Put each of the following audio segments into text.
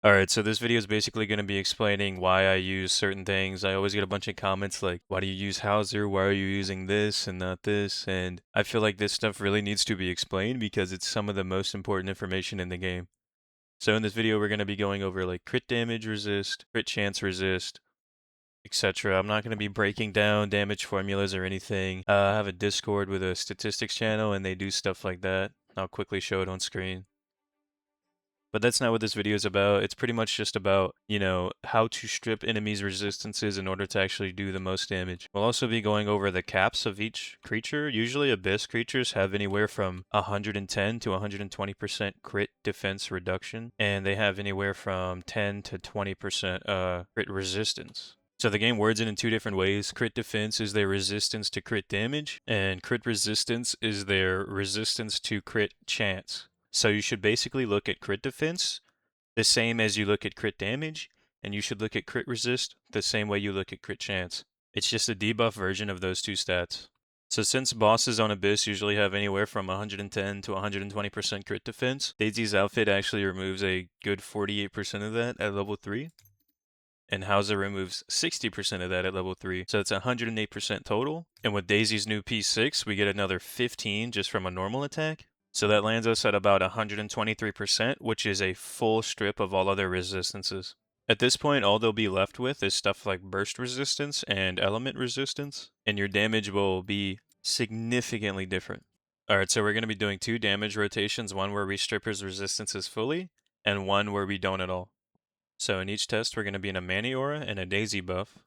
Alright, so this video is basically going to be explaining why I use certain things. I always get a bunch of comments like, why do you use Hauser? Why are you using this and not this? And I feel like this stuff really needs to be explained because it's some of the most important information in the game. So in this video, we're going to be going over like crit damage resist, crit chance resist, etc. I'm not going to be breaking down damage formulas or anything. I have a Discord with a statistics channel and they do stuff like that. I'll quickly show it on screen. But that's not what this video is about. It's pretty much just about, how to strip enemies' resistances in order to actually do the most damage. We'll also be going over the caps of each creature. Usually Abyss creatures have anywhere from 110 to 120% crit defense reduction, and they have anywhere from 10 to 20% crit resistance. So the game words it in two different ways. Crit defense is their resistance to crit damage, and crit resistance is their resistance to crit chance. So you should basically look at crit defense the same as you look at crit damage, and you should look at crit resist the same way you look at crit chance. It's just a debuff version of those two stats. So since bosses on Abyss usually have anywhere from 110 to 120% crit defense, Daisy's outfit actually removes a good 48% of that at level 3. And Hauser removes 60% of that at level 3, so it's 108% total. And with Daisy's new P6, we get another 15 just from a normal attack. So that lands us at about 123%, which is a full strip of all other resistances. At this point, all they'll be left with is stuff like burst resistance and element resistance, and your damage will be significantly different. Alright, so we're going to be doing 2 damage rotations, one where we strip his resistances fully, and one where we don't at all. So in each test, we're going to be in a Manny Aura and a Daisy buff.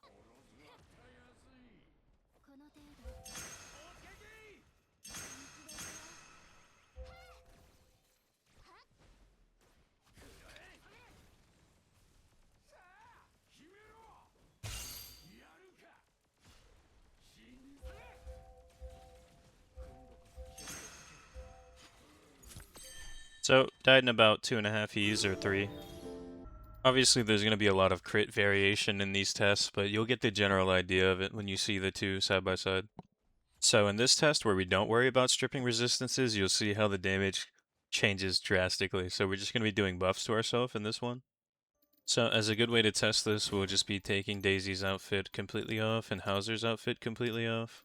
So, died in about 2.5 E's or 3. Obviously, there's going to be a lot of crit variation in these tests, but you'll get the general idea of it when you see the two side by side. So in this test, where we don't worry about stripping resistances, you'll see how the damage changes drastically. So we're just going to be doing buffs to ourselves in this one. So as a good way to test this, we'll just be taking Daisy's outfit completely off and Hauser's outfit completely off.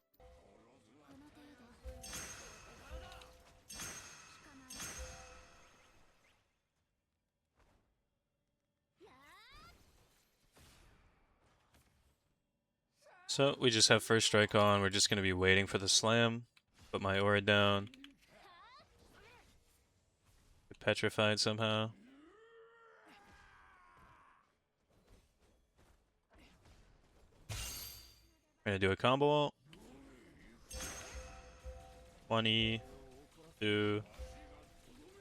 So we just have first strike on. We're just going to be waiting for the slam. Put my aura down. Get petrified somehow. We're going to do a combo ult. 20, 2.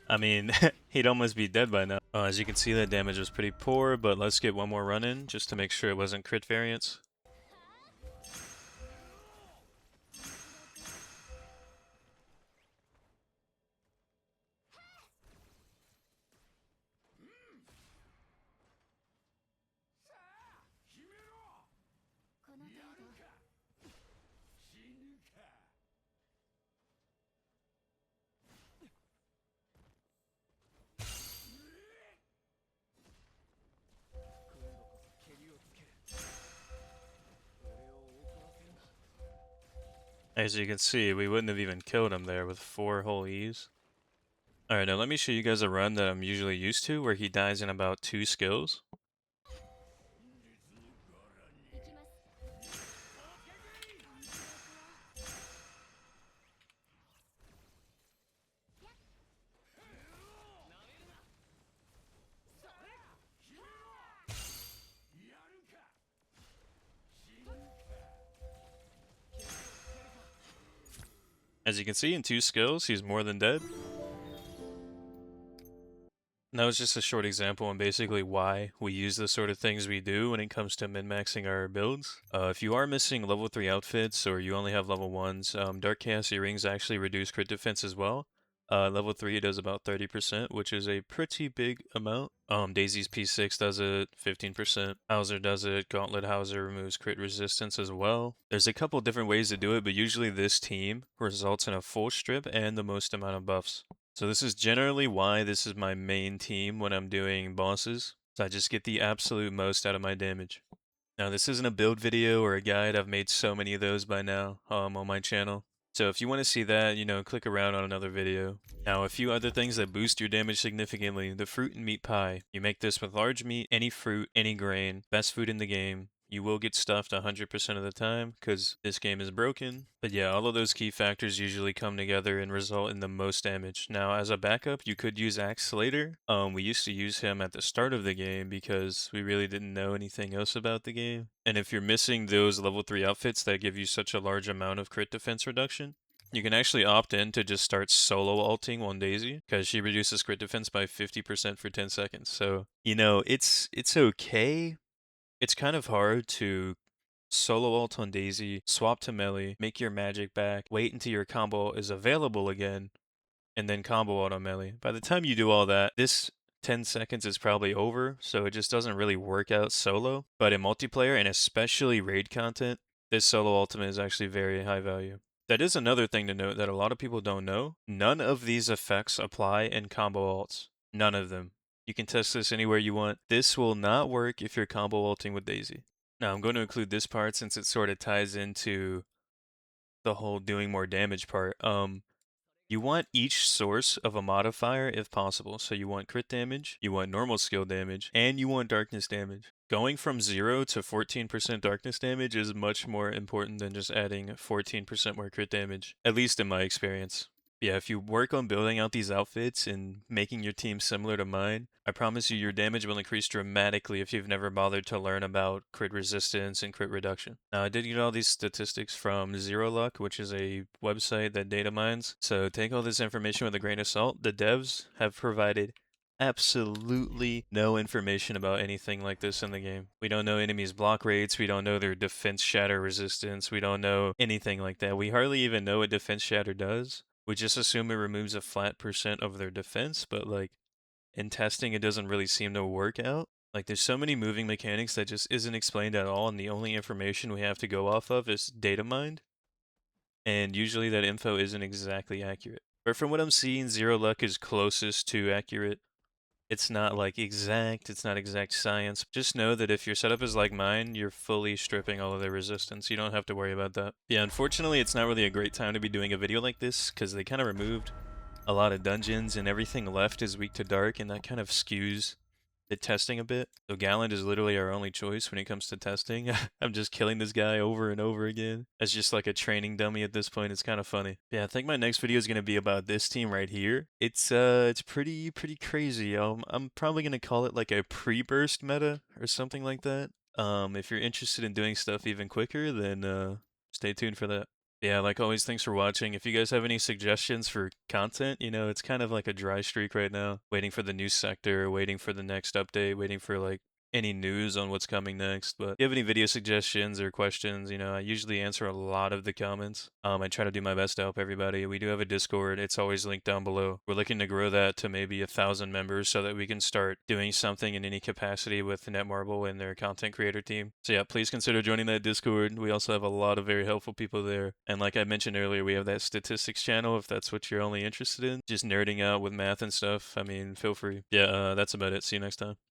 I mean, he'd almost be dead by now. As you can see, that damage was pretty poor, but let's get one more run in just to make sure it wasn't crit variance. As you can see, we wouldn't have even killed him there with 4 whole E's. Alright, now let me show you guys a run that I'm usually used to where he dies in about 2 skills. As you can see, in 2 skills, he's more than dead. And that was just a short example on basically why we use the sort of things we do when it comes to min-maxing our builds. If you are missing level 3 outfits or you only have level 1s, Dark Chaos Earrings actually reduce crit defense as well. Level 3 does about 30%, which is a pretty big amount. Daisy's P6 does it, 15%. Hauser does it. Gauntlet Hauser removes crit resistance as well. There's a couple different ways to do it, but usually this team results in a full strip and the most amount of buffs. So this is generally why this is my main team when I'm doing bosses. So I just get the absolute most out of my damage. Now, this isn't a build video or a guide. I've made so many of those by now on my channel. So if you want to see that, click around on another video. Now, a few other things that boost your damage significantly. The fruit and meat pie. You make this with large meat, any fruit, any grain. Best food in the game. You will get stuffed 100% of the time because this game is broken. But yeah, all of those key factors usually come together and result in the most damage. Now, as a backup, you could use Axe Slater. We used to use him at the start of the game because we really didn't know anything else about the game. And if you're missing those level 3 outfits that give you such a large amount of crit defense reduction, you can actually opt in to just start solo ulting on Daisy because she reduces crit defense by 50% for 10 seconds. So, it's okay. It's kind of hard to solo ult on Daisy, swap to melee, make your magic back, wait until your combo is available again, and then combo ult on melee. By the time you do all that, this 10 seconds is probably over, so it just doesn't really work out solo. But in multiplayer, and especially raid content, this solo ultimate is actually very high value. That is another thing to note that a lot of people don't know. None of these effects apply in combo ults. None of them. You can test this anywhere you want. This will not work if you're combo ulting with Daisy. Now, I'm going to include this part since it sort of ties into the whole doing more damage part. You want each source of a modifier if possible. So you want crit damage, you want normal skill damage, and you want darkness damage. Going from 0 to 14% darkness damage is much more important than just adding 14% more crit damage, at least in my experience. Yeah, if you work on building out these outfits and making your team similar to mine, I promise you your damage will increase dramatically if you've never bothered to learn about crit resistance and crit reduction. Now, I did get all these statistics from Zero Luck, which is a website that data mines. So take all this information with a grain of salt. The devs have provided absolutely no information about anything like this in the game. We don't know enemies' block rates, we don't know their defense shatter resistance, we don't know anything like that. We hardly even know what defense shatter does. We just assume it removes a flat percent of their defense, but like in testing it doesn't really seem to work out. Like there's so many moving mechanics that just isn't explained at all, and the only information we have to go off of is data mined. And usually that info isn't exactly accurate. But from what I'm seeing, Zero Luck is closest to accurate. It's not like exact, it's not exact science. Just know that if your setup is like mine, you're fully stripping all of their resistance. You don't have to worry about that. Yeah, unfortunately, it's not really a great time to be doing a video like this because they kind of removed a lot of dungeons and everything left is weak to dark, and that kind of skews the testing a bit. So Galland is literally our only choice when it comes to testing. I'm just killing this guy over and over again. As just like a training dummy at this point. It's kind of funny. Yeah, I think my next video is gonna be about this team right here. It's pretty crazy. I'm probably gonna call it like a pre-burst meta or something like that. If you're interested in doing stuff even quicker, then stay tuned for that. Yeah, like always, thanks for watching. If you guys have any suggestions for content, it's kind of like a dry streak right now. Waiting for the new sector, waiting for the next update, waiting for like any news on what's coming next. But if you have any video suggestions or questions, I usually answer a lot of the comments. I try to do my best to help everybody. We do have a Discord. It's always linked down below. We're looking to grow that to maybe 1,000 members so that we can start doing something in any capacity with Netmarble and their content creator team. So yeah, please consider joining that Discord. We also have a lot of very helpful people there. And like I mentioned earlier, we have that statistics channel if that's what you're only interested in. Just nerding out with math and stuff. I mean, feel free. Yeah, that's about it. See you next time.